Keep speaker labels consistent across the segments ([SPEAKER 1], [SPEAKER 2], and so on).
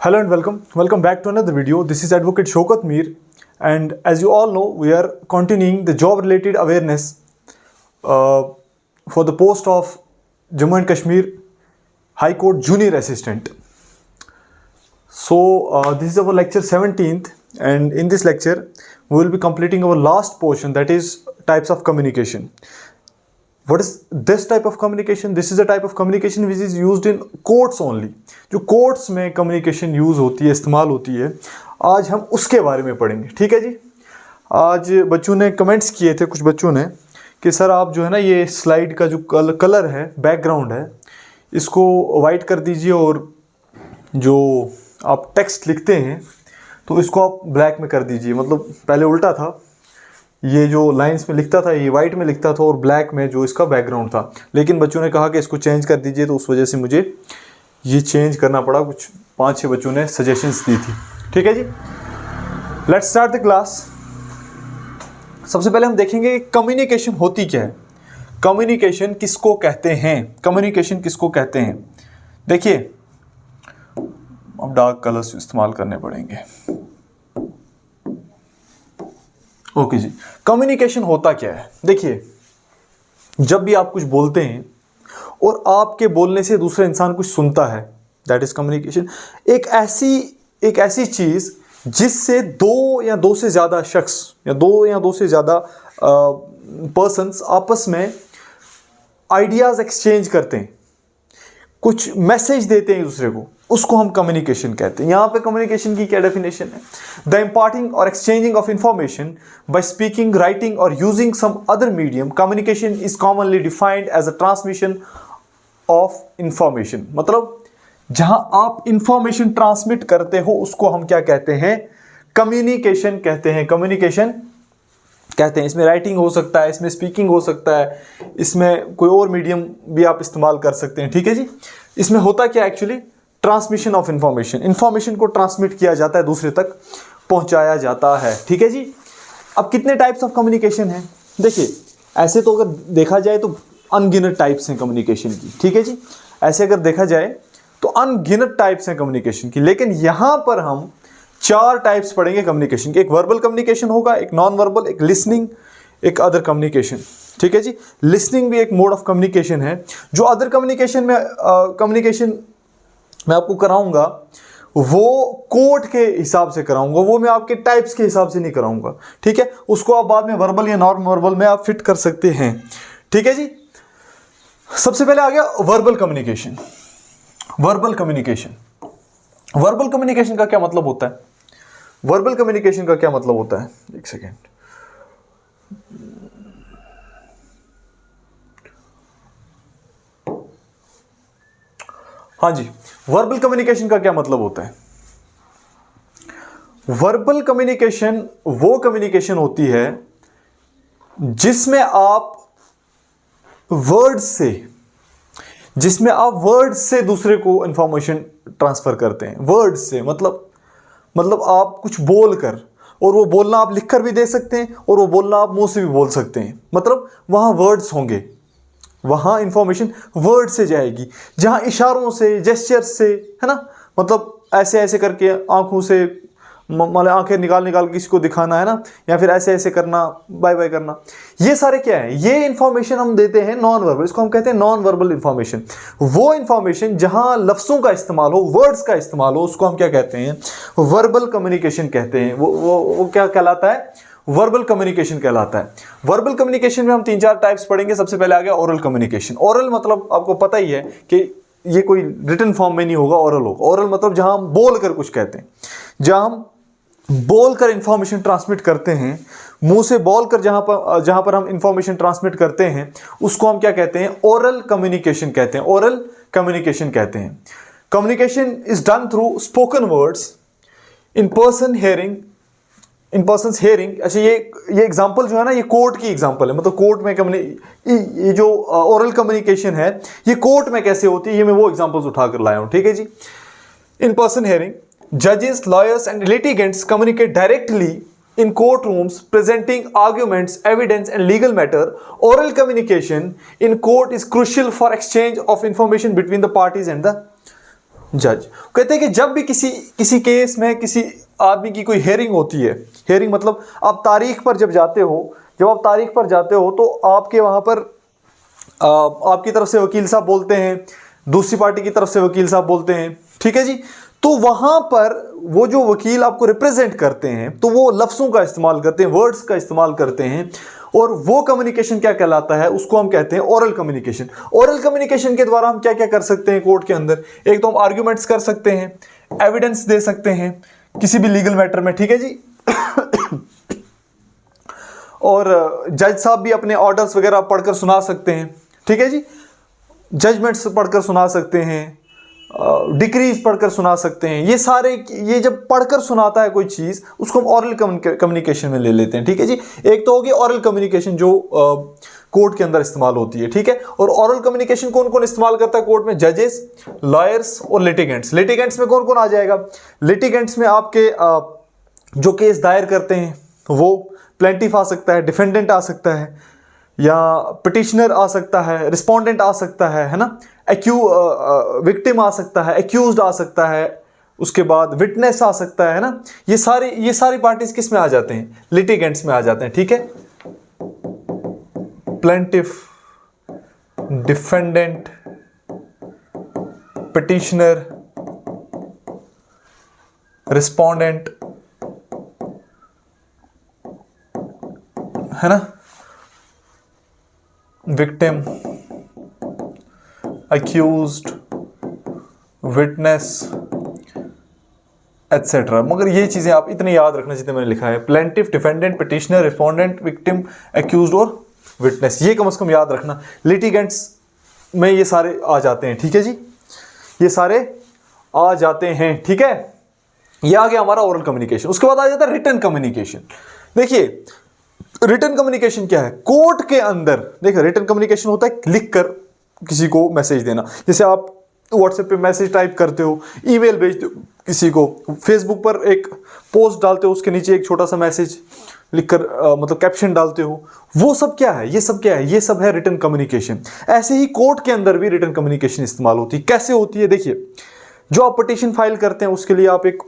[SPEAKER 1] Hello and welcome back to another video. This is Advocate Shaukat Mir, and as you all know, we are continuing the job related awareness for the post of Jammu and Kashmir High Court Junior Assistant. So this is our lecture 17th, and in this lecture we will be completing our last portion, that is types of communication. What is this type of communication? This is a type of communication which is used in courts only. जो courts में communication use होती है, इस्तेमाल होती है, आज हम उसके बारे में पढ़ेंगे. ठीक है जी. आज बच्चों ने कमेंट्स किए थे, कुछ बच्चों ने, कि सर आप जो है ना ये स्लाइड का जो कलर है, बैकग्राउंड है, इसको वाइट कर दीजिए और जो आप टेक्स्ट लिखते हैं तो इसको आप ब्लैक में कर दीजिए. मतलब पहले उल्टा था, ये जो लाइंस में लिखता था ये वाइट में लिखता था और ब्लैक में जो इसका बैकग्राउंड था. लेकिन बच्चों ने कहा कि इसको चेंज कर दीजिए, तो उस वजह से मुझे ये चेंज करना पड़ा. कुछ 5-6 बच्चों ने सजेशंस दी थी. ठीक है जी. Let's start the class. सबसे पहले हम देखेंगे कम्युनिकेशन होती क्या है, कम्युनिकेशन किसको कहते हैं, कम्युनिकेशन किसको कहते हैं. देखिए अब डार्क कलर्स इस्तेमाल करने पड़ेंगे. ओके जी. कम्युनिकेशन होता क्या है. देखिए जब भी आप कुछ बोलते हैं और आपके बोलने से दूसरा इंसान कुछ सुनता है, दैट इज कम्युनिकेशन. एक ऐसी चीज जिससे दो या दो से ज्यादा शख्स या दो से ज्यादा पर्सन्स आपस में आइडियाज एक्सचेंज करते हैं, कुछ मैसेज देते हैं एक दूसरे को, उसको हम कम्युनिकेशन कहते हैं. यहां पे कम्युनिकेशन की क्या डेफिनेशन है. द इम्पार्टिंग और exchanging of information by speaking, writing और using some other medium. Communication is commonly defined as a transmission of information. मतलब जहां आप इंफॉर्मेशन ट्रांसमिट करते हो उसको हम क्या कहते हैं, कम्युनिकेशन कहते हैं. कम्युनिकेशन कहते हैं. इसमें राइटिंग हो सकता है, इसमें स्पीकिंग हो सकता है, इसमें कोई और मीडियम भी आप इस्तेमाल कर सकते हैं. ठीक है जी. इसमें होता क्या actually, transmission of information. Information को ट्रांसमिट किया जाता है, दूसरे तक पहुंचाया जाता है. ठीक है जी. अब कितने टाइप्स ऑफ कम्युनिकेशन हैं. देखिए ऐसे तो अगर देखा जाए तो अनगिनत टाइप्स हैं कम्युनिकेशन की. ठीक है जी. ऐसे अगर देखा जाए तो अनगिनत टाइप्स हैं कम्युनिकेशन की. लेकिन यहां पर हम 4 टाइप्स पढ़ेंगे कम्युनिकेशन के. एक वर्बल कम्युनिकेशन होगा, एक नॉन वर्बल, एक लिसनिंग, एक अदर कम्युनिकेशन. ठीक है जी. लिसनिंग भी एक मोड ऑफ कम्युनिकेशन है. जो अदर कम्युनिकेशन मैं आपको कराऊंगा वो कोर्ट के हिसाब से कराऊंगा, वो मैं आपके टाइप्स के हिसाब से नहीं कराऊंगा. ठीक है. उसको आप बाद में वर्बल या नॉन वर्बल में आप फिट कर सकते हैं. ठीक है जी. सबसे पहले आ गया verbal communication. Verbal communication, verbal communication का क्या मतलब होता है, वर्बल कम्युनिकेशन का क्या मतलब होता है. एक सेकेंड. हाँ जी. वर्बल कम्युनिकेशन का क्या मतलब होता है. वर्बल कम्युनिकेशन वो कम्युनिकेशन होती है जिसमें आप वर्ड से दूसरे को इंफॉर्मेशन ट्रांसफर करते हैं. वर्ड से मतलब आप कुछ बोलकर, और वो बोलना आप लिखकर भी दे सकते हैं और वो बोलना आप मुंह से भी बोल सकते हैं. मतलब वहां वर्ड्स होंगे, वहां इंफॉर्मेशन वर्ड से जाएगी. जहां इशारों से, जेस्चर से, है ना, मतलब ऐसे ऐसे करके आंखों से, मतलब आंखें निकाल किसी को दिखाना, है ना, या फिर ऐसे ऐसे करना, बाय बाय करना, ये सारे क्या है, ये इंफॉर्मेशन हम देते हैं नॉन वर्बल. इसको हम कहते हैं नॉन वर्बल इंफॉर्मेशन. वो इंफॉर्मेशन जहां लफ्जों का इस्तेमाल हो, वर्ड्स का इस्तेमाल हो, उसको हम क्या कहते हैं, वर्बल कम्युनिकेशन कहते हैं. वो क्या कहलाता है, वर्बल कम्युनिकेशन कहलाता है. वर्बल कम्युनिकेशन में हम 3-4 टाइप्स पढ़ेंगे. सबसे पहले आ गया ओरल कम्युनिकेशन. ओरल मतलब आपको पता ही है कि ये कोई रिटन फॉर्म में नहीं होगा, ओरल होगा. ओरल मतलब जहां हम बोल कर कुछ कहते हैं, जहां हम बोलकर इंफॉर्मेशन ट्रांसमिट करते हैं, मुंह से बोलकर जहां पर हम इंफॉर्मेशन ट्रांसमिट करते हैं, उसको हम क्या कहते हैं, ओरल कम्युनिकेशन कहते हैं. ओरल कम्युनिकेशन कहते हैं. Communication is done through spoken words in person hearing. अच्छा, ये एग्जांपल जो है ना, ये कोर्ट की एग्जांपल है. मतलब कोर्ट में ये जो ओरल कम्युनिकेशन है ये कोर्ट में कैसे होती है, ये मैं वो एग्जांपल्स उठाकर लाया हूं. ठीक है जी. In person hearing, judges, lawyers and litigants communicate directly in courtrooms presenting arguments, evidence and legal matter. Oral communication in court is crucial for exchange of information between the parties and the जज कहते हैं कि जब भी किसी case में किसी आदमी की कोई हेयरिंग होती है, हेयरिंग मतलब आप तारीख पर जब जाते हो, जब आप तारीख पर जाते हो तो आपके वहाँ पर आपकी तरफ से वकील साहब बोलते हैं, दूसरी पार्टी की तरफ से वकील साहब बोलते हैं, ठीक है जी। तो वहाँ पर वो जो वकील आपको रिप्रेजेंट करते हैं तो वो लफ्ज़ों का इस्तेमाल करते हैं, वर्ड्स का इस्तेमाल करते हैं, और वो कम्युनिकेशन क्या कहलाता है, उसको हम कहते हैं ओरल कम्युनिकेशन। ओरल कम्युनिकेशन के द्वारा हम क्या क्या कर सकते हैं कोर्ट के अंदर, एक तो हम आर्ग्यूमेंट्स कर सकते हैं, एविडेंस दे सकते हैं किसी भी लीगल मैटर में, ठीक है जी। और जज साहब भी अपने ऑर्डर्स वगैरह पढ़कर सुना सकते हैं, ठीक है जी। जजमेंट्स पढ़कर सुना सकते हैं, डिक्रीज पढ़कर सुना सकते हैं, ये सारे, ये जब पढ़कर सुनाता है कोई चीज़ उसको हम ऑरल कम्युनिकेशन में ले लेते हैं, ठीक है जी। एक तो होगी ऑरल कम्युनिकेशन जो कोर्ट के अंदर इस्तेमाल होती है, ठीक है। और ऑरल कम्युनिकेशन कौन कौन इस्तेमाल करता है कोर्ट में, जजेस, लॉयर्स और लिटिगेंट्स। लिटिगेंट्स में कौन कौन आ जाएगा, लिटिगेंट्स में आपके जो केस दायर करते हैं वो प्लेंटिफ आ सकता है, डिफेंडेंट आ सकता है, या पिटिशनर आ सकता है, रिस्पोंडेंट आ सकता है ना, विक्टिम आ सकता है, एक्यूज्ड आ सकता है, उसके बाद विटनेस आ सकता है ना। ये सारी पार्टीज किस में आ जाते हैं, लिटिगेंट्स में आ जाते हैं, ठीक है। प्लेंटिफ, डिफेंडेंट, पिटिशनर, रिस्पोंडेंट, है ना, विक्टिम, अक्यूज्ड, विटनेस एटसेट्रा। मगर ये चीज़ें आप इतनी याद रखना जितने मैंने लिखा है, plaintiff, defendant, petitioner, respondent, victim, accused और विटनेस, ये कम से कम याद रखना। लिटिगेंट्स में ये सारे आ जाते हैं, ठीक है जी, ये सारे आ जाते हैं, ठीक है। ये आ गया हमारा ओरल कम्युनिकेशन। उसके बाद आ जाता है रिटन कम्युनिकेशन। देखिए रिटन कम्युनिकेशन क्या है कोर्ट के अंदर, देखिए रिटन कम्युनिकेशन होता है लिखकर किसी को मैसेज देना, जैसे आप व्हाट्सएप पे मैसेज टाइप करते हो, ईमेल भेजते हो किसी को, फेसबुक पर एक पोस्ट डालते हो, उसके नीचे एक छोटा सा मैसेज लिखकर मतलब कैप्शन डालते हो, वो सब क्या है, ये सब क्या है, ये सब है रिटन कम्युनिकेशन। ऐसे ही कोर्ट के अंदर भी रिटन कम्युनिकेशन इस्तेमाल होती है। कैसे होती है, देखिए जो आप पिटीशन फाइल करते हैं उसके लिए आप एक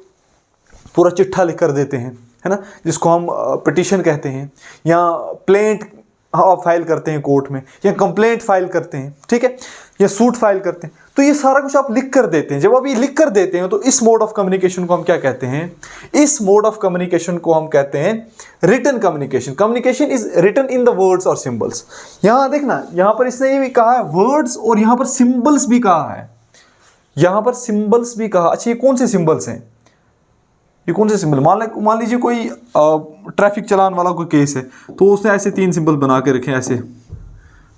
[SPEAKER 1] पूरा चिट्ठा लिख कर देते हैं, है ना, जिसको हम पिटीशन कहते हैं, या प्लेंट आप फाइल करते हैं कोर्ट में, या कंप्लेंट फाइल करते हैं, ठीक है, या सूट फाइल करते हैं, तो ये सारा कुछ आप लिख कर देते हैं। जब आप ये लिख कर देते हैं तो इस मोड ऑफ कम्युनिकेशन को हम क्या कहते हैं, इस मोड ऑफ कम्युनिकेशन को हम कहते हैं written communication. Communication is written in the words और सिंबल्स। यहां देखना, यहां पर इसने ये भी कहा है वर्ड्स, और यहां पर सिंबल्स भी कहा है, यहां पर सिंबल्स भी कहा। अच्छा ये कौन से सिंबल्स हैं, ये कौन से सिंबल, मान लीजिए कोई ट्रैफिक चलान वाला कोई केस है, तो उसने ऐसे 3 सिंबल बना के रखे हैं,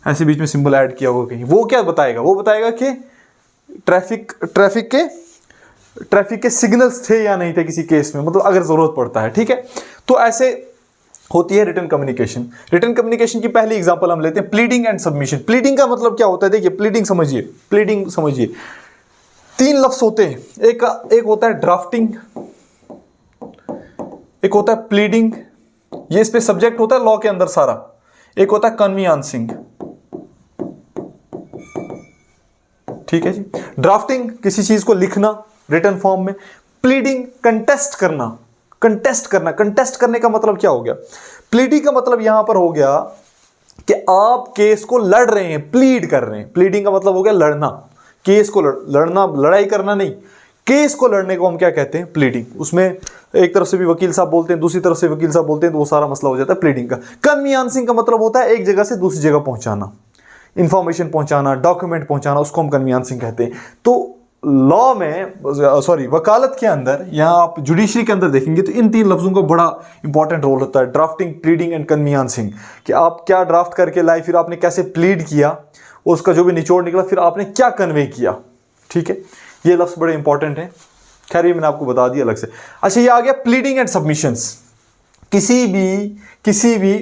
[SPEAKER 1] ऐसे बीच में सिंबल ऐड किया होगा कहीं, वो क्या बताएगा, वो बताएगा कि ट्रैफिक के सिग्नल्स थे या नहीं थे किसी केस में, मतलब अगर जरूरत पड़ता है, ठीक है। तो ऐसे होती है रिटन कम्युनिकेशन। रिटन कम्युनिकेशन की पहली एग्जांपल हम लेते हैं प्लीडिंग एंड सबमिशन। प्लीडिंग का मतलब क्या होता है, देखिए प्लीडिंग समझिए, 3 लफ्ज होते हैं, एक होता है ड्राफ्टिंग, एक होता है प्लीडिंग, ये इस पे सब्जेक्ट होता है लॉ के अंदर सारा, एक होता है कन्वीनियंसिंग, ठीक है जी। ड्राफ्टिंग किसी चीज को लिखना रिटन फॉर्म में, प्लीडिंग कंटेस्ट करने का मतलब क्या हो गया, प्लीडिंग का मतलब यहां पर हो गया कि आप केस को लड़ रहे हैं, प्लीड कर रहे हैं। प्लीडिंग का मतलब हो गया लड़ना, केस को लड़ना, लड़ाई करना नहीं, केस को लड़ने को हम क्या कहते हैं, प्लीडिंग। उसमें एक तरफ से भी वकील साहब बोलते हैं, दूसरी तरफ से वकील साहब बोलते हैं, तो वो सारा मसला हो जाता है प्लीडिंग का। कन्वीनियंसिंग का मतलब होता है एक जगह से दूसरी जगह पहुंचाना, इंफॉर्मेशन पहुंचाना, डॉक्यूमेंट पहुंचाना, उसको हम कन्वीनियंसिंग कहते हैं। तो लॉ में, वकालत के अंदर, यहाँ आप जुडिशरी के अंदर देखेंगे तो इन 3 लफ्जों का बड़ा इंपॉर्टेंट रोल होता है, ड्राफ्टिंग, प्लीडिंग एंड कन्वीनियंसिंग, कि आप क्या ड्राफ्ट करके लाए, फिर आपने कैसे प्लीड किया, उसका जो भी निचोड़ निकला, फिर आपने क्या कन्वे किया, ठीक है। ये लफ्ज बड़े इंपॉर्टेंट हैं, खैर ये मैंने आपको बता दिया अलग से। अच्छा ये आ गया प्लीडिंग एंड सबमिशंस। किसी भी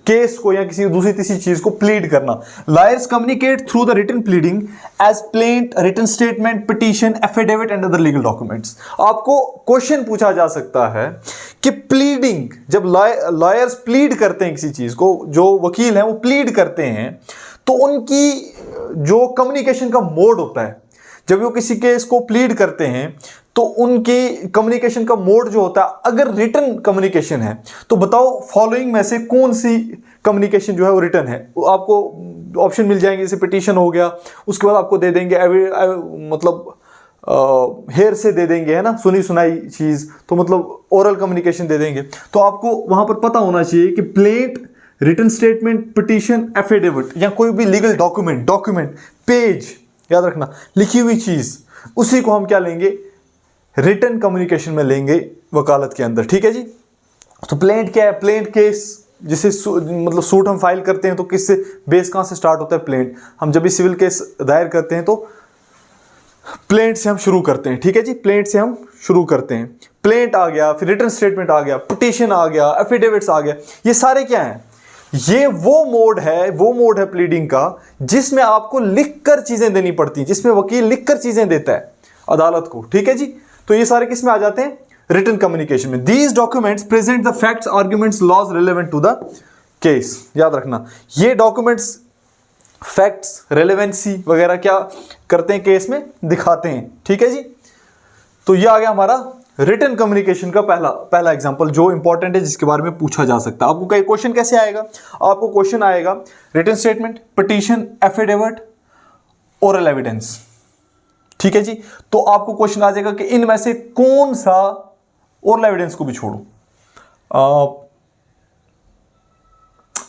[SPEAKER 1] केस को या किसी दूसरी तीसरी चीज को प्लीड करना। Lawyers communicate through the written pleading as plaint, written statement, petition, affidavit and other legal documents. आपको क्वेश्चन पूछा जा सकता है कि प्लीडिंग, जब लॉयर्स प्लीड करते हैं किसी चीज को, जो वकील हैं वो प्लीड करते हैं, तो उनकी जो कम्युनिकेशन का मोड होता है, जब वो किसी केस को प्लीड करते हैं तो उनके कम्युनिकेशन का मोड जो होता है, अगर रिटन कम्युनिकेशन है तो बताओ फॉलोइंग में से कौन सी कम्युनिकेशन जो है वो रिटन है। आपको ऑप्शन मिल जाएंगे, जैसे पिटीशन हो गया, उसके बाद आपको दे देंगे मतलब हेयर से दे देंगे, है ना, सुनी सुनाई चीज, तो मतलब ओरल कम्युनिकेशन दे देंगे। तो आपको वहां पर पता होना चाहिए कि plaint, written statement, petition, affidavit या कोई भी लीगल डॉक्यूमेंट, पेज, याद रखना लिखी हुई चीज, उसी को हम क्या लेंगे, रिटन कम्युनिकेशन में लेंगे वकालत के अंदर। ठीक है जी। तो प्लेंट क्या है, प्लेंट केस जिसे मतलब सूट हम फाइल करते हैं तो किससे बेस कहां से स्टार्ट होता है, प्लेंट। हम जब भी सिविल केस दायर करते हैं तो प्लेंट से हम शुरू करते हैं। ठीक है जी, प्लेंट से हम शुरू करते हैं। प्लेंट आ गया, फिर रिटन स्टेटमेंट आ गया, पिटीशन आ गया, एफिडेविट्स आ गया, ये सारे क्या हैं, ये वो मोड है प्लीडिंग का जिसमें आपको लिखकर चीजें देनी पड़ती हैं, जिसमें वकील लिखकर चीजें देता है अदालत को। ठीक है जी। तो ये सारे किस में आ जाते हैं, रिटन कम्युनिकेशन में। These documents present the facts, arguments, laws relevant to the case. याद रखना, ये डॉक्यूमेंट्स फैक्ट्स, रेलेवेंसी वगैरह क्या करते हैं, केस में दिखाते हैं। ठीक है जी। तो ये आ गया हमारा रिटन कम्युनिकेशन का पहला एग्जांपल जो इंपॉर्टेंट है, जिसके बारे में पूछा जा सकता है। आपको कई क्वेश्चन कैसे आएगा, आपको क्वेश्चन आएगा written statement, petition, affidavit, oral evidence. ठीक है जी। तो आपको क्वेश्चन आ जाएगा कि इनमें से कौन सा, ओरल एविडेंस को भी छोड़ो,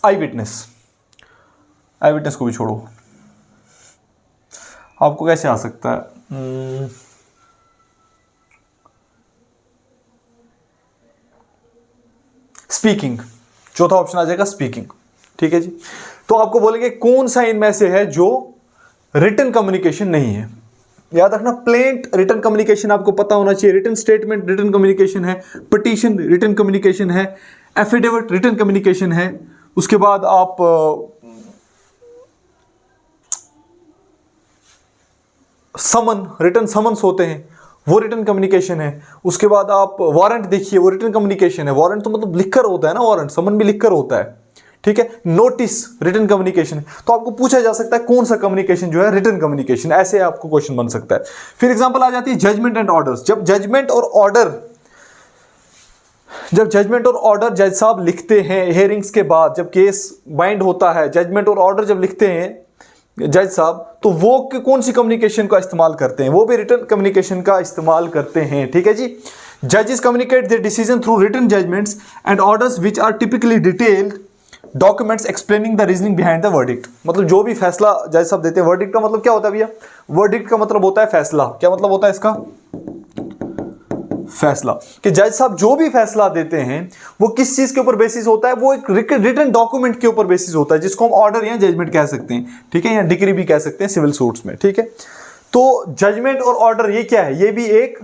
[SPEAKER 1] आई विटनेस को भी छोड़ो, आपको कैसे आ सकता है, स्पीकिंग, चौथा ऑप्शन आ जाएगा स्पीकिंग। ठीक है जी। तो आपको बोलेंगे कौन सा इनमें से है जो रिटन कम्युनिकेशन नहीं है। याद रखना, प्लेंट रिटन कम्युनिकेशन आपको पता होना चाहिए, रिटन स्टेटमेंट रिटन कम्युनिकेशन है, पिटीशन रिटन कम्युनिकेशन है, एफिडेविट रिटन कम्युनिकेशन है, उसके बाद आप समन, रिटन समन्स होते हैं, वो रिटन कम्युनिकेशन है। उसके बाद आप वारंट देखिए, वो रिटन कम्युनिकेशन है। वारंट तो मतलब लिखकर होता है ना, वारंट, समन भी लिखकर होता है। ठीक है। Notice written communication. तो आपको पूछा जा सकता है कौन सा कम्युनिकेशन जो है रिटन कम्युनिकेशन, ऐसे आपको क्वेश्चन बन सकता है। फिर एग्जांपल आ जाती है जजमेंट एंड ऑर्डर्स। जब जजमेंट और ऑर्डर जज साहब लिखते हैं हियरिंग्स के बाद, जब केस बाइंड होता है, जजमेंट और ऑर्डर जब लिखते हैं जज साहब, तो वो कौन सी कम्युनिकेशन का इस्तेमाल करते हैं, वो भी रिटन कम्युनिकेशन का इस्तेमाल करते हैं। ठीक है जी। जजेस communicate their decision through written judgments and orders which are typically detailed documents explaining the reasoning behind the verdict. मतलब जो भी फैसला जज साहब देते हैं, वर्डिक्ट का मतलब क्या होता है भैया, वर्डिक्ट का मतलब होता है फैसला। क्या मतलब होता है इसका, फैसला। कि जज साहब जो भी फैसला देते हैं वो किस चीज के ऊपर बेसिस होता है, वो एक रिटन डॉक्यूमेंट के ऊपर बेसिस होता है, जिसको हम ऑर्डर या जजमेंट कह सकते हैं। ठीक है, या डिक्री भी कह सकते हैं सिविल सूट्स में। ठीक है। तो जजमेंट और ऑर्डर ये क्या है, ये भी एक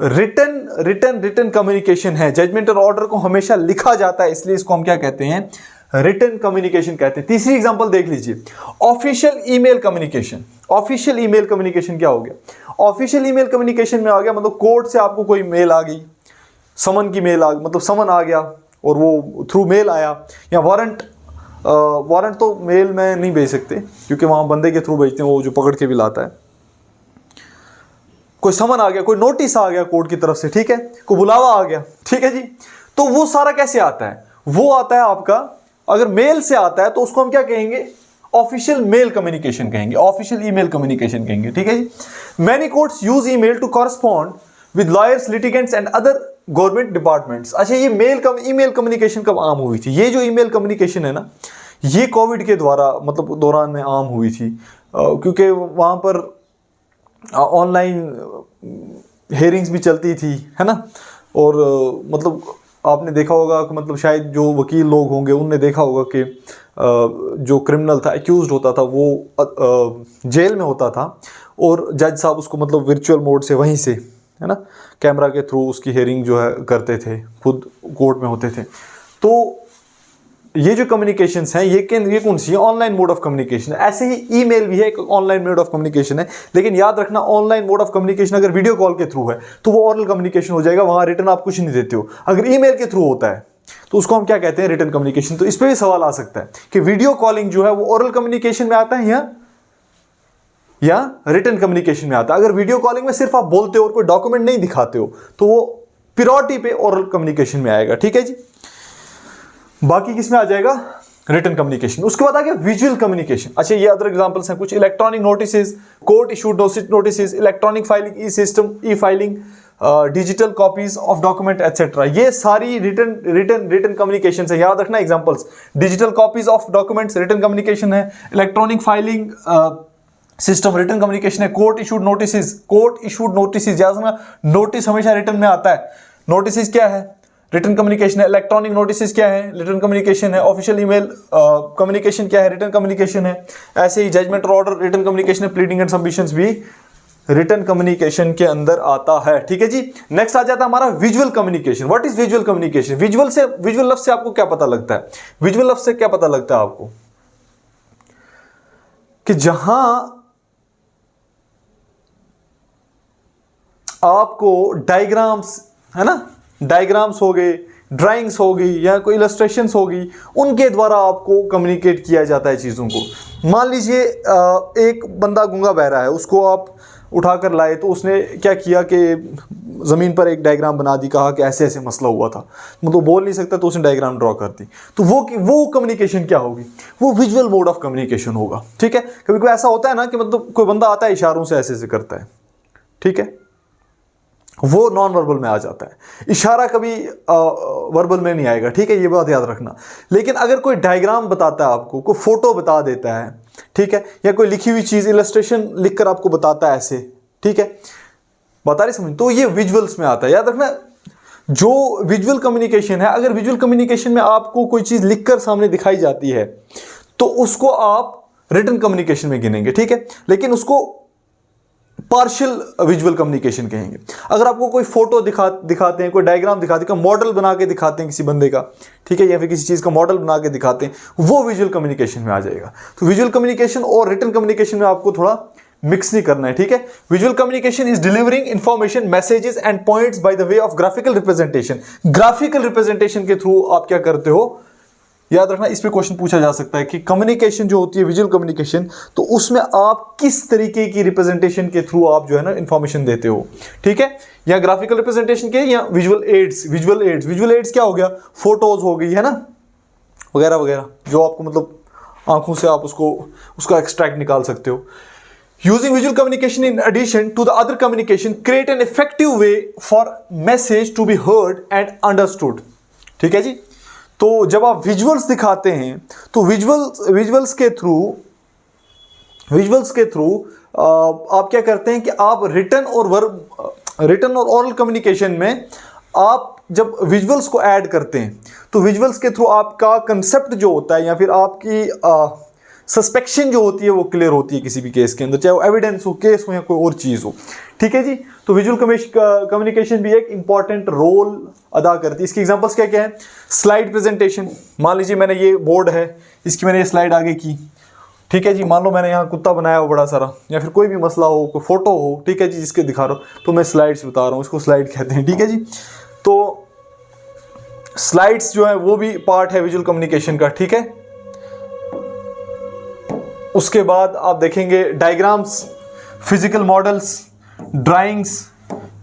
[SPEAKER 1] रिटन कम्युनिकेशन है। जजमेंट और ऑर्डर को हमेशा लिखा जाता है, इसलिए इसको हम क्या कहते हैं, रिटन कम्युनिकेशन कहते हैं। तीसरी एग्जांपल देख लीजिए, official email communication. Official email communication क्या हो गया, ऑफिशियल ईमेल कम्युनिकेशन में आ गया मतलब कोर्ट से आपको कोई मेल आ गई, समन की मेल आ गई, मतलब समन आ गया और वो थ्रू मेल आया, या वारंट तो मेल में नहीं भेज सकते क्योंकि वहां बंदे के थ्रू भेजते हैं, वो जो पकड़ के भी लाता है। कोई समन आ गया, कोई नोटिस आ गया कोर्ट की तरफ से, ठीक है, कोई बुलावा आ गया, ठीक है जी। तो वो सारा कैसे आता है, वो आता है आपका, अगर मेल से आता है तो उसको हम क्या कहेंगे, ऑफिशियल मेल कम्युनिकेशन कहेंगे, ऑफिशियल ईमेल कम्युनिकेशन कहेंगे। ठीक है जी। Many courts use email to correspond with lawyers, litigants and other government departments. अच्छा, ये ईमेल कम्युनिकेशन कब आम हुई थी, ये जो ईमेल कम्युनिकेशन है ना, ये कोविड के मतलब दौरान में आम हुई थी, क्योंकि वहां पर ऑनलाइन हेयरिंग्स भी चलती थी, है ना। और मतलब आपने देखा होगा कि मतलब शायद जो वकील लोग होंगे उनने देखा होगा कि जो क्रिमिनल था, एक्यूज्ड होता था, वो जेल में होता था और जज साहब उसको मतलब वर्चुअल मोड से वहीं से, है ना, कैमरा के थ्रू उसकी हियरिंग जो है करते थे, खुद कोर्ट में होते थे। तो ये जो कम्युनिकेशंस हैं ये कौन सी है, ऑनलाइन मोड ऑफ कम्युनिकेशन है। ऐसे ही ईमेल भी है एक ऑनलाइन मोड ऑफ कम्युनिकेशन है, लेकिन याद रखना ऑनलाइन मोड ऑफ कम्युनिकेशन अगर वीडियो कॉल के थ्रू है तो वो ओरल कम्युनिकेशन हो जाएगा, वहां रिटन आप कुछ नहीं देते हो। अगर ईमेल के थ्रू होता है तो उसको हम क्या कहते हैं, रिटन कम्युनिकेशन। तो इस पर भी सवाल आ सकता है कि वीडियो कॉलिंग जो है वो ओरल कम्युनिकेशन में आता है या या रिटन कम्युनिकेशन में आता है। अगर वीडियो कॉलिंग में सिर्फ आप बोलते हो और कोई डॉक्यूमेंट नहीं दिखाते हो तो वो प्रायोरिटी पे ओरल कम्युनिकेशन में आएगा, ठीक है जी। बाकी किस में आ जाएगा, रिटन कम्युनिकेशन। उसके बाद आ गया विजुअल कम्युनिकेशन। अच्छा, ये अदर एग्जांपल्स हैं कुछ, electronic notices, court issued notices, electronic filing, e system, e filing, digital copies of document etcetera. ये सारी रिटन कम्युनिकेशन है, याद रखना examples. Digital copies of documents written communication है, electronic filing system written communication है, court issued notices याद रखना, notice हमेशा रिटन में आता है। नोटिस क्या है, रिटन कम्युनिकेशन है। इलेक्ट्रॉनिक नोटिस क्या है, रिटन कम्युनिकेशन है। ऑफिशियल ईमेल कम्युनिकेशन क्या है, रिटन कम्युनिकेशन है। ऐसे ही जजमेंट और ऑर्डर रिटन कम्युनिकेशन है। प्लीडिंग एंड सबमिशंस भी रिटन कम्युनिकेशन के अंदर आता है, ठीक है जी। नेक्स्ट आ जाता है हमारा visual communication. What is visual communication? Visual लफ्ज से आपको क्या पता लगता है? विजुअल लफ्ज से क्या पता लगता है आपको? कि जहां आपको डायग्राम्स, है ना, डायग्राम्स हो गए, ड्राइंग्स हो गई या कोई इलस्ट्रेशंस होगी, उनके द्वारा आपको कम्युनिकेट किया जाता है चीज़ों को। मान लीजिए एक बंदा गूंगा बहरा है, उसको आप उठाकर लाए तो उसने क्या किया कि ज़मीन पर एक डायग्राम बना दी, कहा कि ऐसे ऐसे मसला हुआ था, मतलब बोल नहीं सकता तो उसने डायग्राम ड्रॉ कर दी। तो वो कम्युनिकेशन क्या होगी? वो विजुअल मोड ऑफ कम्युनिकेशन होगा, ठीक है। कभी कोई ऐसा होता है ना कि मतलब कोई बंदा आता है इशारों से ऐसे ऐसे करता है, ठीक है, वो नॉन वर्बल में आ जाता है। इशारा कभी वर्बल में नहीं आएगा, ठीक है, ये बात याद रखना। लेकिन अगर कोई डायग्राम बताता है आपको, कोई फोटो बता देता है, ठीक है, या कोई लिखी हुई चीज़ इलस्ट्रेशन लिखकर आपको बताता है ऐसे, ठीक है, बता रही समझ, तो ये विजुअल्स में आता है। याद रखना, जो विजुअल कम्युनिकेशन है, अगर विजुअल कम्युनिकेशन में आपको कोई चीज़ लिखकर सामने दिखाई जाती है तो उसको आप रिटन कम्युनिकेशन में गिनेंगे, ठीक है। लेकिन उसको पार्शियल विजुअल कम्युनिकेशन कहेंगे। अगर आपको कोई फोटो दिखाते हैं, कोई डायग्राम दिखाते हैं, मॉडल बना के दिखाते हैं किसी बंदे का, ठीक है, या फिर किसी चीज़ का मॉडल बना के दिखाते हैं, वो विजुअल कम्युनिकेशन में आ जाएगा। तो विजुअल कम्युनिकेशन और रिटन कम्युनिकेशन में आपको थोड़ा मिक्स नहीं करना है, ठीक है। Visual communication is delivering information, messages and points by the way of graphical representation. Graphical representation के थ्रू आप क्या करते हो, याद रखना, इस पे क्वेश्चन पूछा जा सकता है कि कम्युनिकेशन जो होती है विजुअल कम्युनिकेशन, तो उसमें आप किस तरीके की रिप्रेजेंटेशन के थ्रू आप जो है ना इंफॉर्मेशन देते हो, ठीक है, या ग्राफिकल रिप्रेजेंटेशन के या विजुअल एड्स क्या हो गया, फोटोज हो गई, है ना, वगैरह वगैरह, जो आपको मतलब आंखों से आप उसका एक्सट्रैक्ट निकाल सकते हो। Using visual communication in addition to the other communication create an effective way for message to be heard and understood, ठीक है जी। तो जब आप विजुअल्स दिखाते हैं तो विजुअल्स के थ्रू आप क्या करते हैं कि आप रिटन और ओरल कम्युनिकेशन में आप जब विजुअल्स को ऐड करते हैं तो विजुअल्स के थ्रू आपका कंसेप्ट जो होता है या फिर आपकी सस्पेक्शन जो होती है वो क्लियर होती है किसी भी केस के अंदर, चाहे वो एविडेंस हो, केस हो या कोई और चीज़ हो, ठीक है जी। तो विजुअल कम्युनिकेशन भी एक इंपॉर्टेंट रोल अदा करती है। इसकी एग्जांपल्स क्या क्या है? Slide presentation. मान लीजिए मैंने ये बोर्ड है, इसकी मैंने ये स्लाइड आगे की, ठीक है जी। मान लो मैंने यहाँ कुत्ता बनाया हो बड़ा सारा, या फिर कोई भी मसला हो, कोई फोटो हो, ठीक है जी, जिसके दिखा रहा हूँ, तो मैं स्लाइड्स बता रहा हूँ, इसको स्लाइड कहते हैं, ठीक है जी। तो स्लाइड्स जो है वो भी पार्ट है विजुअल कम्युनिकेशन का, ठीक है। उसके बाद आप देखेंगे diagrams, physical models, drawings,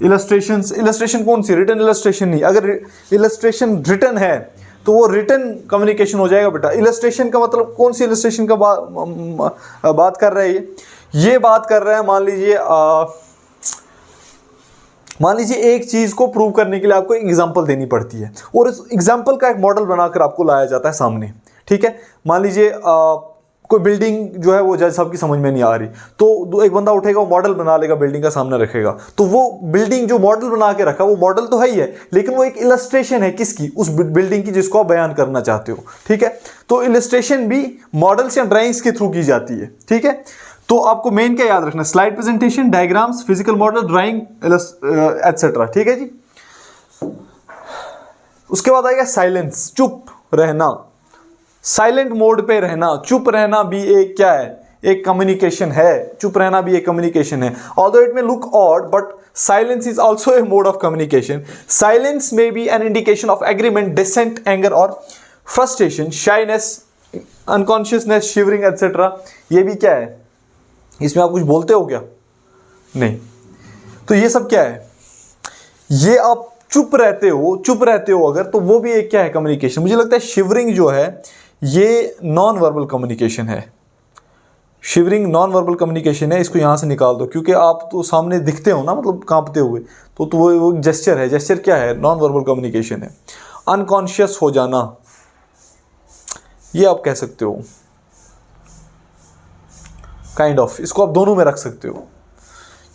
[SPEAKER 1] illustration कौन सी? रिटन इलस्ट्रेशन नहीं। अगर इलस्ट्रेशन रिटन है तो वो रिटन कम्युनिकेशन हो जाएगा बेटा। इलस्ट्रेशन का मतलब कौन सी इलस्ट्रेशन का बात कर रहा है? ये बात कर रहा है, मान लीजिए एक चीज़ को प्रूव करने के लिए आपको एक एग्जाम्पल देनी पड़ती है और इस एग्जाम्पल का एक मॉडल बनाकर आपको लाया जाता है सामने, ठीक है। मान लीजिए कोई बिल्डिंग जो है वो जज साहब की समझ में नहीं आ रही, तो एक बंदा उठेगा, वो मॉडल बना लेगा, बिल्डिंग का सामने रखेगा, तो वो बिल्डिंग जो मॉडल बना के रखा, वो मॉडल तो है ही है, लेकिन वो एक इलस्ट्रेशन है किसकी? उस बिल्डिंग की जिसको आप बयान करना चाहते हो, ठीक है। तो इलस्ट्रेशन भी मॉडल्स या ड्राइंग्स के थ्रू की जाती है, ठीक है। तो आपको मेन क्या याद रखना? Slide presentation, diagrams, physical model, drawing etcetera, ठीक है जी। उसके बाद आएगा साइलेंस, चुप रहना, साइलेंट मोड पे रहना। चुप रहना भी एक क्या है? एक कम्युनिकेशन है। चुप रहना भी एक कम्युनिकेशन है। Although it may look odd but silence is also a mode of communication. Silence may be an indication of agreement, dissent, anger और frustration, shyness, unconsciousness, shivering etcetera. ये भी क्या है? इसमें आप कुछ बोलते हो क्या? नहीं। तो ये सब क्या है? ये आप चुप रहते हो अगर, तो वो भी एक क्या है? कम्युनिकेशन। मुझे लगता है शिवरिंग जो है ये नॉन वर्बल कम्युनिकेशन है। शिवरिंग नॉन वर्बल कम्युनिकेशन है, इसको यहाँ से निकाल दो, क्योंकि आप तो सामने दिखते हो ना, मतलब कांपते हुए, तो वो जेस्चर है। जेस्चर क्या है? नॉन वर्बल कम्युनिकेशन है। अनकॉन्शियस हो जाना, ये आप कह सकते हो, काइंड ऑफ, इसको आप दोनों में रख सकते हो,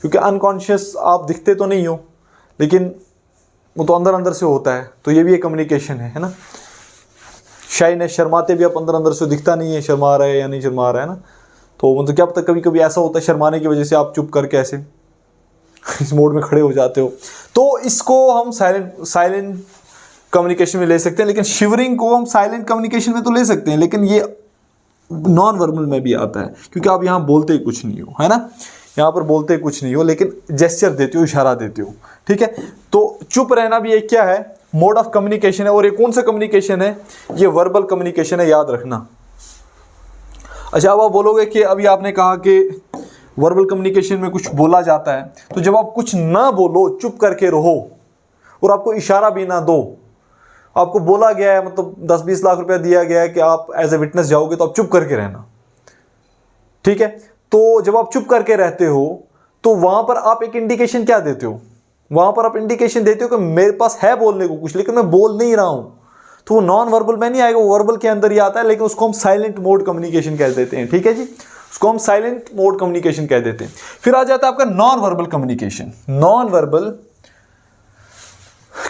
[SPEAKER 1] क्योंकि अनकॉन्शियस आप दिखते तो नहीं हो, लेकिन वो तो अंदर अंदर से होता है, तो ये भी एक कम्युनिकेशन है ना। शायनेस, शर्माते भी आप अंदर अंदर से, दिखता नहीं है शर्मा रहा है या नहीं शर्मा रहा है ना। तो मतलब क्या पता, कभी कभी ऐसा होता है शर्माने की वजह से आप चुप करके ऐसे इस मोड में खड़े हो जाते हो, तो इसको हम साइलेंट कम्युनिकेशन में ले सकते हैं। लेकिन शिवरिंग को हम साइलेंट कम्युनिकेशन में तो ले सकते हैं, लेकिन ये नॉन वर्बल में भी आता है, क्योंकि आप यहाँ बोलते ही कुछ नहीं हो, है ना। यहाँ पर बोलते कुछ नहीं हो, लेकिन जेस्चर देते हो, इशारा देते हो, ठीक है। तो चुप रहना भी एक क्या है? मोड ऑफ कम्युनिकेशन है। और ये कौन सा कम्युनिकेशन है? ये वर्बल कम्युनिकेशन है, याद रखना। अच्छा, अब आप बोलोगे कि अभी आपने कहा कि वर्बल कम्युनिकेशन में कुछ बोला जाता है, तो जब आप कुछ ना बोलो, चुप करके रहो और आपको इशारा भी ना दो, आपको बोला गया है, मतलब 10-20 लाख रुपया दिया गया है कि आप एज ए विटनेस जाओगे, तो आप चुप करके रहना, ठीक है। तो जब आप चुप करके रहते हो, तो वहां पर आप एक इंडिकेशन क्या देते हो? वहां पर आप इंडिकेशन देते हो कि मेरे पास है बोलने को कुछ, लेकिन मैं बोल नहीं रहा हूं। तो वो नॉन वर्बल में नहीं आएगा, वो वर्बल के अंदर ही आता है, लेकिन उसको हम साइलेंट मोड कम्युनिकेशन कह देते हैं, ठीक है जी। उसको हम साइलेंट मोड कम्युनिकेशन कह देते हैं। फिर आ जाता है आपका non verbal communication. Non verbal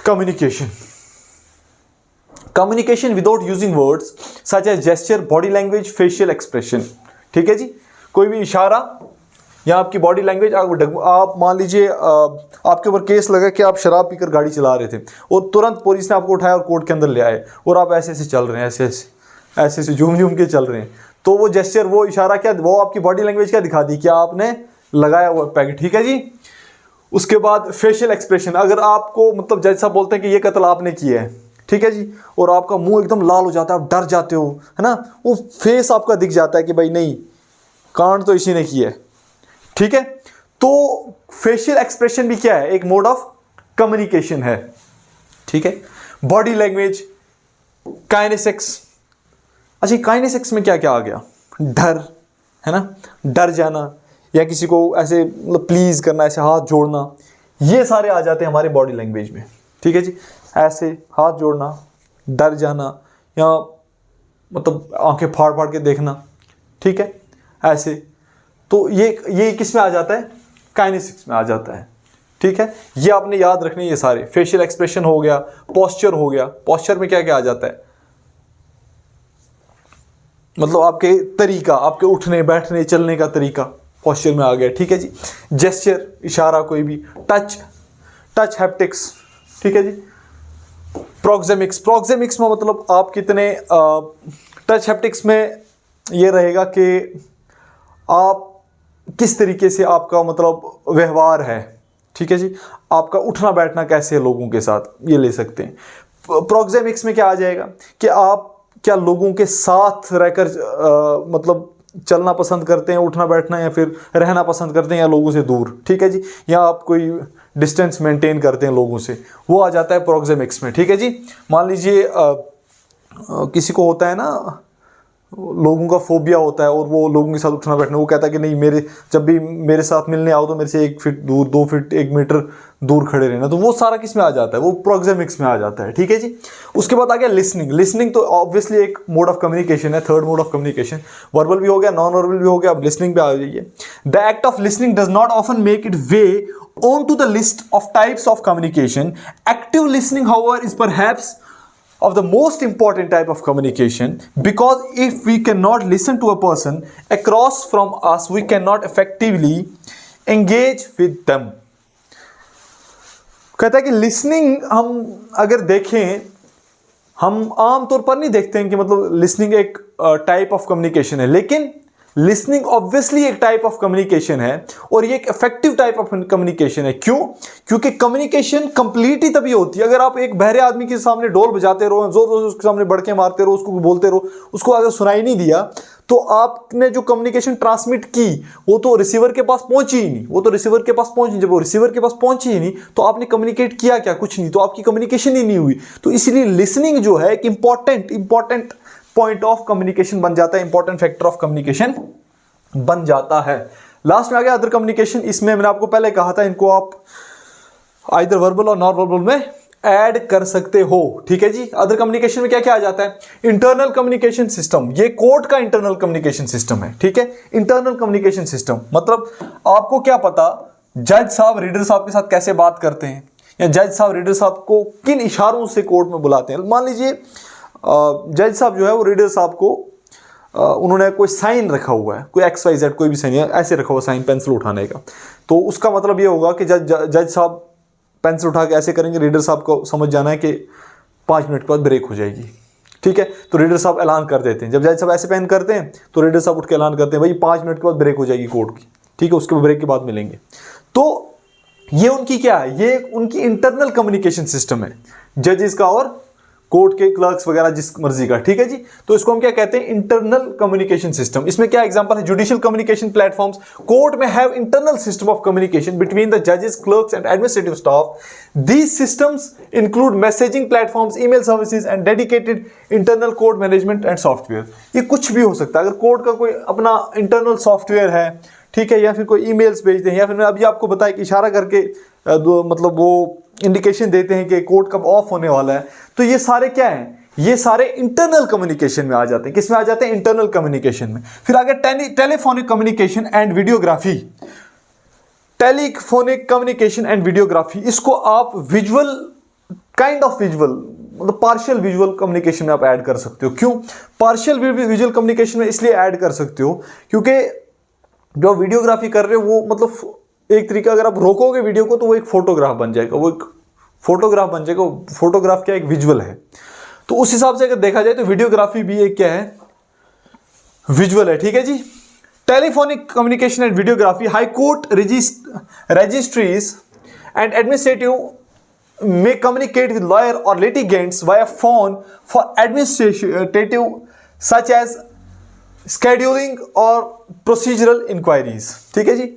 [SPEAKER 1] communication, communication without using words such as gesture, body language, facial expression, ठीक है जी। कोई भी इशारा या आपकी बॉडी लैंग्वेज, आप मान लीजिए आपके ऊपर केस लगा कि आप शराब पीकर गाड़ी चला रहे थे और तुरंत पुलिस ने आपको उठाया और कोर्ट के अंदर ले आए, और आप ऐसे ऐसे चल रहे हैं, ऐसे ऐसे झूम झूम के चल रहे हैं, तो वो जेस्चर, वो इशारा क्या, वो आपकी बॉडी लैंग्वेज क्या दिखा दी? क्या आपने लगाया हुआ पैकेट, ठीक है जी। उसके बाद फेशियल एक्सप्रेशन, अगर आपको मतलब जैसा बोलते हैं कि ये कत्ल आपने किया है, ठीक है जी, और आपका मुंह एकदम लाल हो जाता है, आप डर जाते हो, है ना, वो फेस आपका दिख जाता है कि भाई नहीं, कांड तो इसी ने किया है, ठीक है। तो फेशियल एक्सप्रेशन भी क्या है? एक मोड ऑफ कम्युनिकेशन है, ठीक है। Body language, kinesics. अच्छा, काइनेसिक्स में क्या क्या आ गया? डर, है ना, डर जाना, या किसी को ऐसे मतलब प्लीज करना, ऐसे हाथ जोड़ना, ये सारे आ जाते हैं हमारे बॉडी लैंग्वेज में, ठीक है जी। ऐसे हाथ जोड़ना, डर जाना, या मतलब आंखें फाड़ फाड़ के देखना, ठीक है, ऐसे। तो ये किस में आ जाता है? काइनेसिक्स में आ जाता है, ठीक है। ये आपने याद रखने, ये सारे फेशियल एक्सप्रेशन हो गया, पोस्चर हो गया। पोस्चर में क्या क्या आ जाता है? मतलब आपके तरीका, आपके उठने बैठने चलने का तरीका पोस्चर में आ गया, ठीक है जी। जेस्चर, इशारा कोई भी, टच हैप्टिक्स, ठीक है जी। प्रोक्सेमिक्स, प्रोक्सेमिक्स में मतलब आप कितने, टच हैप्टिक्स में ये रहेगा कि आप किस तरीके से आपका मतलब व्यवहार है, ठीक है जी। आपका उठना बैठना कैसे है लोगों के साथ, ये ले सकते हैं। प्रोक्सेमिक्स में क्या आ जाएगा कि आप क्या लोगों के साथ रहकर मतलब चलना पसंद करते हैं, उठना बैठना, या फिर रहना पसंद करते हैं, या लोगों से दूर, ठीक है जी, या आप कोई डिस्टेंस मेंटेन करते हैं लोगों से, वो आ जाता है प्रोक्सेमिक्स में, ठीक है जी। मान लीजिए किसी को होता है ना, लोगों का फोबिया होता है, और वो लोगों के साथ उठना बैठना, वो कहता है कि नहीं, मेरे जब भी मेरे साथ मिलने आओ तो मेरे से 1 फीट दूर, 2 फीट 1 मीटर दूर खड़े रहना, तो वो सारा किस में आ जाता है? वो प्रोक्सेमिक्स में आ जाता है, ठीक है जी। उसके बाद आ गया लिसनिंग। लिसनिंग तो ऑब्वियसली एक मोड ऑफ कम्युनिकेशन है, third mode of communication. Verbal भी हो गया, नॉन वर्बल भी हो गया, अब लिसनिंग पे आ जाइए। The act of listening does not often make it way on to the list of types of communication. Active listening however is perhaps of the most important type of communication, because if we cannot listen to a person across from us, we cannot effectively engage with them. कहता है कि listening हम अगर देखें, हम आम तौर पर नहीं देखते हैं कि मतलब लिसनिंग एक टाइप ऑफ कम्युनिकेशन है, लेकिन लिसनिंग ऑब्वियसली एक टाइप ऑफ कम्युनिकेशन है और ये एक इफेक्टिव टाइप ऑफ कम्युनिकेशन है। क्यों? क्योंकि कम्युनिकेशन कंप्लीट ही तभी होती है अगर आप एक बहरे आदमी के सामने ढोल बजाते रहो, जोर जोर से उसके सामने बड़के मारते रहो, उसको बोलते रहो, उसको अगर सुनाई नहीं दिया तो आपने जो कम्युनिकेशन ट्रांसमिट की वो तो रिसीवर के पास पहुंची ही नहीं, वो तो रिसीवर के पास पहुंची। जब वो रिसीवर के पास पहुंची ही नहीं तो आपने कम्युनिकेट किया क्या? कुछ नहीं, तो आपकी कम्युनिकेशन ही नहीं हुई। तो इसलिए लिसनिंग जो है एक इंपॉर्टेंट पॉइंट ऑफ कम्युनिकेशन बन जाता है, इंपॉर्टेंट फैक्टर ऑफ कम्युनिकेशन बन जाता है। लास्ट में आ गया अदर कम्युनिकेशन। इसमें मैंने आपको पहले कहा था इनको आप आइदर वर्बल और नॉन वर्बल में ऐड कर सकते हो, ठीक है जी। अदर कम्युनिकेशन में क्या क्या आ जाता है? इंटरनल कम्युनिकेशन सिस्टम, ये कोर्ट का इंटरनल कम्युनिकेशन सिस्टम है, ठीक है। इंटरनल कम्युनिकेशन सिस्टम मतलब आपको क्या पता जज साहब रीडर साहब के साथ कैसे बात करते हैं, या जज साहब रीडर साहब को किन इशारों से कोर्ट में बुलाते हैं। मान लीजिए जज साहब जो है वो रीडर साहब को उन्होंने कोई साइन रखा हुआ है, कोई XYZ कोई भी साइन है, ऐसे रखा हुआ साइन पेंसिल उठाने का, तो उसका मतलब ये होगा कि जज साहब पेंसिल उठा के ऐसे करेंगे, रीडर साहब को समझ जाना है कि 5 मिनट के बाद ब्रेक हो जाएगी, ठीक है। तो रीडर साहब ऐलान कर देते हैं, जब जज साहब ऐसे पेन करते हैं तो रीडर साहब उठ के ऐलान करते हैं भाई 5 मिनट के बाद ब्रेक हो जाएगी कोर्ट की, ठीक है, उसके ब्रेक के बाद मिलेंगे। तो ये उनकी क्या है? ये उनकी इंटरनल कम्युनिकेशन सिस्टम है, जजेस का और कोर्ट के क्लर्क्स वगैरह जिस मर्जी का, ठीक है जी। तो इसको हम क्या कहते हैं? Internal communication system. इसमें क्या एग्जांपल है? Judicial communication platforms. कोर्ट में have internal system of communication between the जजेस, clerks and administrative staff. These systems include messaging platforms, email services and dedicated internal court management and software. ये कुछ भी हो सकता है। अगर कोर्ट का कोई अपना इंटरनल सॉफ्टवेयर है, ठीक है, या फिर कोई ईमेल्स भेजते हैं, या फिर मैं अभी आपको बताया कि इशारा करके मतलब वो इंडिकेशन देते हैं कि कोर्ट कब ऑफ होने वाला है, तो ये सारे क्या हैं? ये सारे इंटरनल कम्युनिकेशन में आ जाते हैं। किस में आ जाते हैं? इंटरनल कम्युनिकेशन में। फिर आगे telephonic communication and videography. Telephonic communication and videography, इसको आप विजुअल काइंड ऑफ विजुअल मतलब पार्शियल विजुअल कम्युनिकेशन में आप ऐड कर सकते हो। क्यों पार्शियल विजुअल कम्युनिकेशन में इसलिए ऐड कर सकते हो क्योंकि जो वीडियोग्राफी कर रहे हो वो मतलब एक तरीका अगर आप रोकोगे वीडियो को तो वो एक फोटोग्राफ बन जाएगा, वो एक फोटोग्राफ बन जाएगा। फोटोग्राफ क्या एक विजुअल है, तो उस हिसाब से अगर देखा जाए तो वीडियोग्राफी भी एक क्या है? विजुअल है, ठीक है जी। Telephonic communication and videography, high court registries and administrative may communicate with lawyer or litigants via phone for administrative such as scheduling or procedural inquiries, ठीक है जी।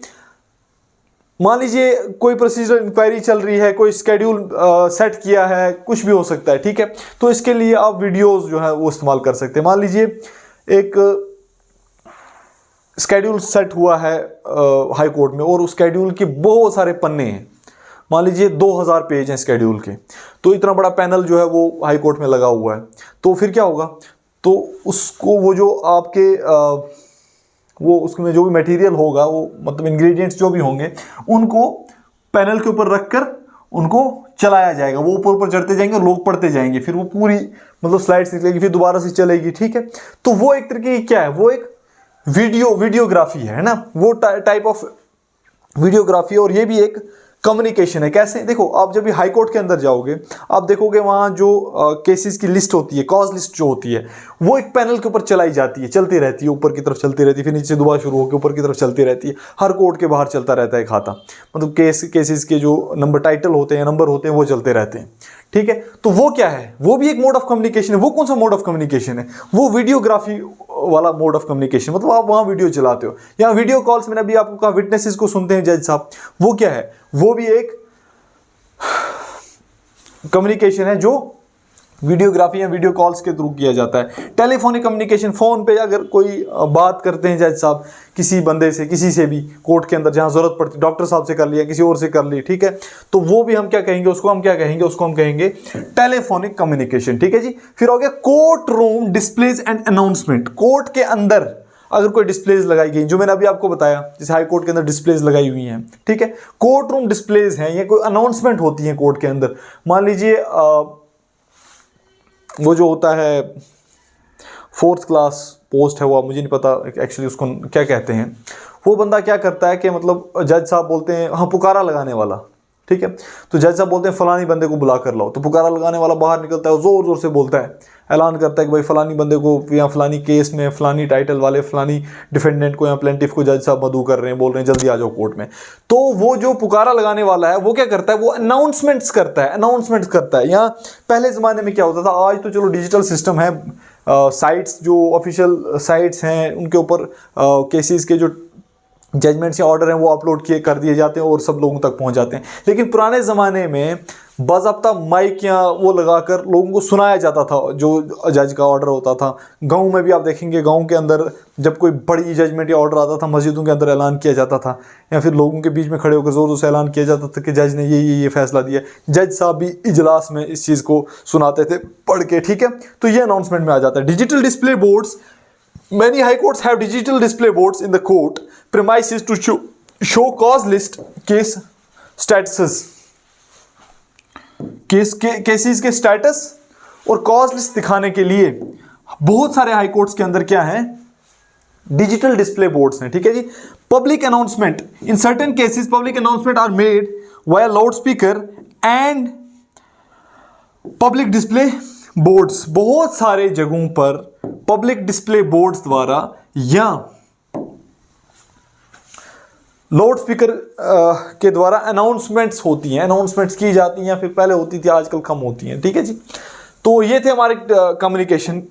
[SPEAKER 1] मान लीजिए कोई प्रोसीजरल इंक्वायरी चल रही है, कोई स्केड्यूल सेट किया है, कुछ भी हो सकता है, ठीक है। तो इसके लिए आप वीडियोस जो है वो इस्तेमाल कर सकते हैं। मान लीजिए एक स्केड्यूल सेट हुआ है हाई कोर्ट में और उस स्केड्यूल के बहुत सारे पन्ने हैं, मान लीजिए 2000 पेज हैं स्केड्यूल के, तो इतना बड़ा पैनल जो है वो हाई कोर्ट में लगा हुआ है। तो फिर क्या होगा? तो उसको वो जो आपके वो उसमें जो भी मटेरियल होगा वो मतलब इंग्रेडिएंट्स जो भी होंगे उनको पैनल के ऊपर रखकर उनको चलाया जाएगा, वो ऊपर ऊपर चढ़ते जाएंगे, लोग पढ़ते जाएंगे, फिर वो पूरी मतलब स्लाइड्स निकलेगी, फिर दोबारा से चलेगी, ठीक है। तो वो एक तरीके की क्या है? वो एक वीडियोग्राफी है ना, वो टाइप ऑफ वीडियोग्राफी। और ये भी एक कम्युनिकेशन है। कैसे? देखो आप जब भी हाई कोर्ट के अंदर जाओगे आप देखोगे वहाँ जो केसेस की लिस्ट होती है, कॉज लिस्ट जो होती है, वो एक पैनल के ऊपर चलाई जाती है, चलती रहती है, ऊपर की तरफ चलती रहती है, फिर नीचे दोबारा शुरू होकर ऊपर की तरफ चलती रहती है। हर कोर्ट के बाहर चलता रहता है खाता, मतलब केसेस के जो नंबर टाइटल होते हैं, नंबर होते हैं, वो चलते रहते हैं, ठीक है। तो वो क्या है? वो भी एक मोड ऑफ कम्युनिकेशन है। वो कौन सा मोड ऑफ कम्युनिकेशन है? वो वीडियोग्राफी वाला मोड ऑफ कम्युनिकेशन, मतलब आप वहाँ वीडियो चलाते हो, या वीडियो कॉल्स मैंने अभी आपको कहा विटनेसेस को सुनते हैं जज साहब, वो क्या है? वो भी एक कम्युनिकेशन है जो वीडियोग्राफी या वीडियो कॉल्स के थ्रू किया जाता है। टेलीफोनिक कम्युनिकेशन, फोन पे अगर कोई बात करते हैं जज साहब किसी बंदे से, किसी से भी कोर्ट के अंदर जहां जरूरत पड़ती है, डॉक्टर साहब से कर लिया, किसी और से कर ली, ठीक है, तो वो भी हम क्या कहेंगे? उसको हम क्या कहेंगे? उसको हम कहेंगे टेलीफोनिक कम्युनिकेशन, ठीक है जी। फिर हो गया court room displays and announcement. Court के अंदर अगर कोई डिस्प्लेज लगाई गई, जो मैंने अभी आपको बताया, जैसे हाई कोर्ट के अंदर डिस्प्लेज लगाई हुई हैं, ठीक है, कोर्ट रूम डिस्प्लेज हैं, ये कोई अनाउंसमेंट होती है कोर्ट के अंदर। मान लीजिए वो जो होता है 4th क्लास पोस्ट है, वो मुझे नहीं पता एक्चुअली उसको क्या कहते हैं। वो बंदा क्या करता है कि मतलब जज साहब बोलते हैं, हाँ, पुकारा लगाने वाला, ठीक है। तो जज साहब बोलते हैं फलानी बंदे को बुला कर लाओ, तो पुकारा लगाने वाला बाहर निकलता है, जोर जोर से बोलता है, ऐलान करता है कि भाई फलानी बंदे को या फलानी केस में फलानी टाइटल वाले फलानी डिफेंडेंट को या प्लेंटिफ को जज साहब मदऊ कर रहे हैं, बोल रहे हैं जल्दी आ जाओ कोर्ट में। तो वो जो पुकारा लगाने वाला है वो क्या करता है, वो अनाउंसमेंट्स करता है। यहाँ पहले ज़माने में क्या होता था, आज तो चलो डिजिटल सिस्टम है, साइट्स जो ऑफिशियल साइट्स हैं उनके ऊपर केसेस के जो जजमेंट्स या ऑर्डर हैं वो अपलोड किए कर दिए जाते हैं और सब लोगों तक पहुंच जाते हैं। लेकिन पुराने ज़माने में बाज़ाब्ता माइक या वो लगाकर लोगों को सुनाया जाता था जो जज का ऑर्डर होता था। गांव में भी आप देखेंगे, गांव के अंदर जब कोई बड़ी जजमेंट या ऑर्डर आता था, मस्जिदों के अंदर ऐलान किया जाता था या फिर लोगों के बीच में खड़े होकर ज़ोर से ऐलान किया जाता था कि जज ने ये फैसला दिया। जज साहब भी इजलास में इस चीज़ को सुनाते थे पढ़ के, ठीक है। तो ये अनाउंसमेंट में आ जाता है। Digital display boards, many high courts have digital display boards in the court premises to show cause list, case statuses, cases के स्टेटस और कॉज लिस्ट दिखाने के लिए बहुत सारे हाई कोर्ट्स के अंदर क्या है, डिजिटल डिस्प्ले बोर्ड्स हैं, ठीक है जी। Public announcement, in certain cases public announcement are made via loud speaker and public display boards. बहुत सारे जगहों पर पब्लिक डिस्प्ले बोर्ड्स द्वारा या लाउड स्पीकर के द्वारा अनाउंसमेंट्स होती हैं, अनाउंसमेंट्स की जाती हैं, या फिर पहले होती थी, आजकल कम होती हैं, ठीक है जी। तो ये थे हमारे कम्युनिकेशन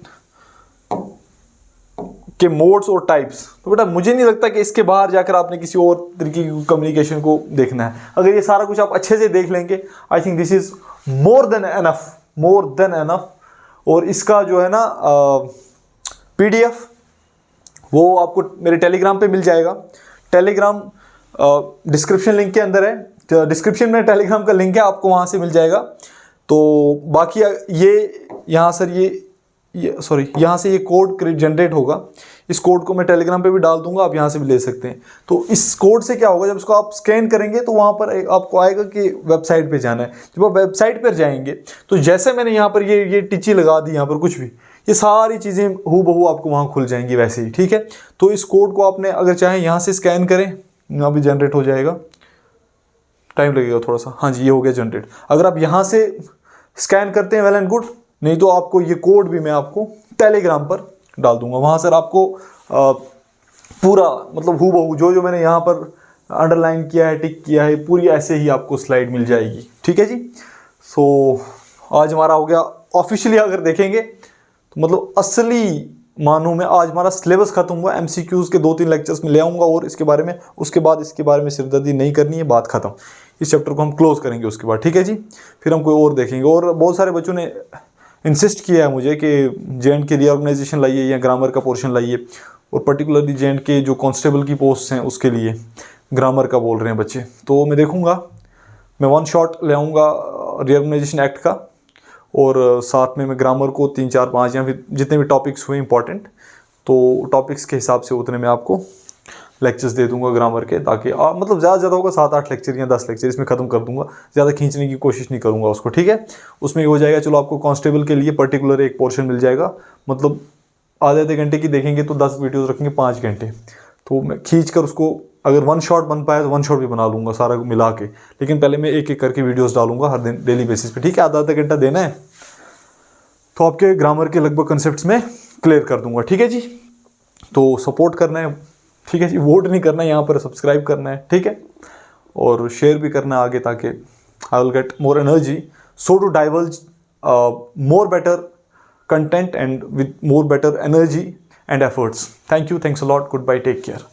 [SPEAKER 1] के मोड्स और टाइप्स। तो बेटा मुझे नहीं लगता कि इसके बाहर जाकर आपने किसी और तरीके की कम्युनिकेशन को देखना है। अगर ये सारा कुछ आप अच्छे से देख लेंगे, I think this is more than enough. और इसका जो है ना PDF वो आपको मेरे टेलीग्राम पे मिल जाएगा। टेलीग्राम डिस्क्रिप्शन लिंक के अंदर है, तो डिस्क्रिप्शन में टेलीग्राम का लिंक है, आपको वहाँ से मिल जाएगा। तो बाकी ये यहाँ सर यहाँ से ये कोड जनरेट होगा। इस कोड को मैं टेलीग्राम पे भी डाल दूंगा, आप यहाँ से भी ले सकते हैं। तो इस कोड से क्या होगा, जब इसको आप स्कैन करेंगे तो वहाँ पर आपको आएगा कि वेबसाइट पे जाना है। जब आप वेबसाइट पर जाएंगे तो जैसे मैंने यहाँ पर ये टिची लगा दी, यहाँ पर कुछ भी ये सारी चीज़ें हूबहू आपको वहाँ खुल जाएंगी वैसे ही, ठीक है। तो इस कोड को आपने अगर चाहें यहाँ से स्कैन करें, यहाँ भी जनरेट हो जाएगा, टाइम लगेगा थोड़ा सा। हाँ जी, ये हो गया जनरेट। अगर आप यहाँ से स्कैन करते हैं वेल एंड गुड, नहीं तो आपको ये कोड भी मैं आपको टेलीग्राम पर डाल दूंगा। वहाँ सर आपको पूरा मतलब हूबहू जो मैंने यहाँ पर अंडरलाइन किया है, टिक किया है, पूरी ऐसे ही आपको स्लाइड मिल जाएगी, ठीक है जी। सो आज हमारा हो गया ऑफिशियली, अगर देखेंगे तो मतलब असली मानों में आज हमारा सिलेबस खत्म हुआ। MCQs के 2-3 लेक्चर्स में ले आऊँगा और इसके बारे में, उसके बाद इसके बारे में सिरदर्दी नहीं करनी है, बात खत्म। इस चैप्टर को हम क्लोज करेंगे उसके बाद, ठीक है जी। फिर हम कोई और देखेंगे। और बहुत सारे बच्चों ने इंसिस्ट किया है मुझे कि JNK की रीऑर्गेनाइजेशन लाइए या ग्रामर का पोर्शन लाइए, और पर्टिकुलरली JNK जो कांस्टेबल की पोस्ट हैं उसके लिए ग्रामर का बोल रहे हैं बच्चे। तो मैं देखूँगा, मैं 1 शॉट ले आऊँगा रीऑर्गेनाइजेशन एक्ट का, और साथ में मैं ग्रामर को 3, 4, 5 या फिर जितने भी टॉपिक्स हुए इंपॉर्टेंट, तो टॉपिक्स के हिसाब से उतने में आपको लेक्चर्स दे दूंगा ग्रामर के, ताकि मतलब ज़्यादा होगा 7-8 लेक्चर या 10 लेक्चर इसमें ख़त्म कर दूंगा। ज़्यादा खींचने की कोशिश नहीं करूंगा उसको, ठीक है। उसमें ये हो जाएगा, चलो आपको कांस्टेबल के लिए पर्टिकुलर एक पोर्शन मिल जाएगा, मतलब आधे घंटे की देखेंगे तो 10 वीडियोज़ रखेंगे 5 घंटे, तो मैं खींच कर उसको अगर 1 शॉट बन पाया तो 1 शॉट भी बना लूँगा सारा मिला के। लेकिन पहले मैं एक करके वीडियोज़ डालूंगा हर दिन डेली बेसिस पे, ठीक है। आधा घंटा देना है तो आपके ग्रामर के लगभग कंसेप्ट्स में क्लियर कर दूंगा, ठीक है जी। तो सपोर्ट करना है, ठीक है जी। वोट नहीं करना है, यहाँ पर सब्सक्राइब करना है, ठीक है। और शेयर भी करना है आगे, ताकि I will get more energy so to diverge more better content and with more better energy and efforts. Thank you, thanks a lot, good bye, take care.